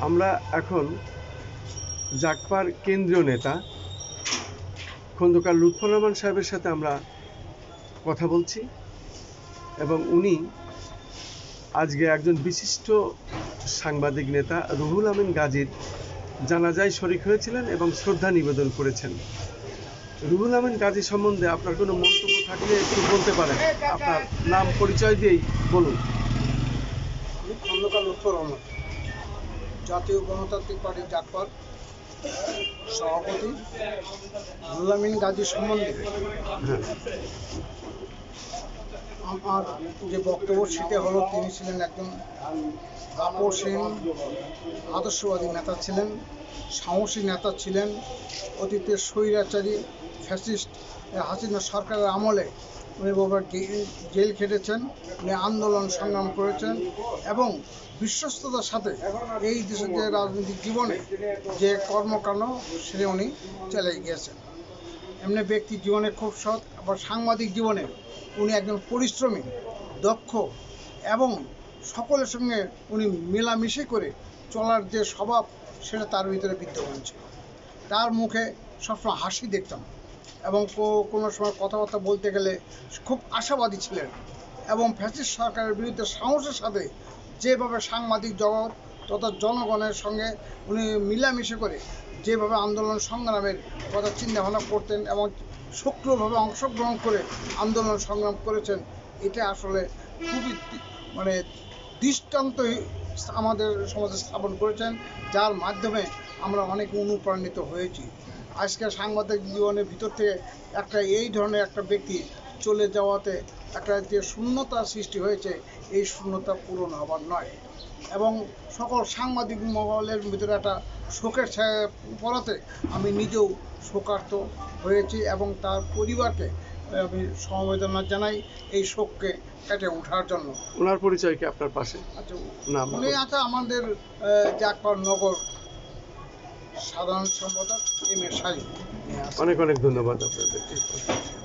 আমরা এখন জাগপার কেন্দ্রীয় নেতা খন্দকার লুৎফর রহমান সাহেবের সাথে আমরা কথা বলছি এবং উনি আজকে একজন বিশিষ্ট সাংবাদিক নেতা রুহুল আমিন গাজীর জানাজায় শরীক হয়েছিলেন এবং শ্রদ্ধা নিবেদন করেছেন। রুহুল আমিন গাজী সম্বন্ধে আপনার কোনো মন্তব্য থাকলে একটু বলতে পারেন। আপনার নাম পরিচয় দিয়েই বলুন। আমি খন্দকার লুৎফর রহমান, জাতীয় গণতান্ত্রিক পার্টি জাগপার সভাপতি। রুহুল আমিন গাজী সম্বন্ধে আমার যে বক্তব্য সেটা হলো, তিনি ছিলেন একজন আপসহীন আদর্শবাদী নেতা ছিলেন, সাহসী নেতা ছিলেন। অতীতের স্বৈরাচারী ফ্যাসিস্ট হাসিনা সরকারের আমলে উনি বাবা জেল খেটেছেন, উনি আন্দোলন সংগ্রাম করেছেন এবং বিশ্বস্ততার সাথে এই দেশের যে রাজনৈতিক জীবনে যে কর্মকাণ্ড সেটা উনি চালিয়ে গিয়েছেন। এমনি ব্যক্তি জীবনে খুব সৎ, আবার সাংবাদিক জীবনে উনি একজন পরিশ্রমী, দক্ষ এবং সকলের সঙ্গে উনি মেলামেশে করে চলার যে স্বভাব সেটা তার ভিতরে বিদ্যমান ছিল। তার মুখে সবসময় হাসি দেখতাম এবং কোনো সময় কথাবার্তা বলতে গেলে খুব আশাবাদী ছিলেন এবং ফ্যাসিস্ট সরকারের বিরুদ্ধে সাহসের সাথে যেভাবে সাংবাদিক জগৎ তথা জনগণের সঙ্গে উনি মিলামিশে করে যেভাবে আন্দোলন সংগ্রামের কথা চিন্তাভাবনা করতেন এবং সক্রিয়ভাবে অংশগ্রহণ করে আন্দোলন সংগ্রাম করেছেন, এটা আসলে খুবই দৃষ্টান্ত আমাদের সমাজে স্থাপন করেছেন, যার মাধ্যমে আমরা অনেক অনুপ্রাণিত হয়েছি। আজকে সাংবাদিক জীবনের ভিতর থেকে এই ধরনের একটা ব্যক্তি চলে যাওয়াতে একটা যে শূন্যতা সৃষ্টি হয়েছে, এই শূন্যতা পূরণ হবার নয় এবং সকল সাংবাদিক মহলের ভিতরে একটা শোকের ছায়া পড়াতে আমি নিজেও শোকার্ত হয়েছি এবং তার পরিবারকে আমি সমবেদনা জানাই এই শোককে কেটে ওঠার জন্য। ওনার পরিচয় কি আপনার পাশে? আচ্ছা, নাম উনি আছে আমাদের জাগপার নগর সাধারণ সম্পাদক এম এ শাহী। অনেক অনেক ধন্যবাদ আপনাদের।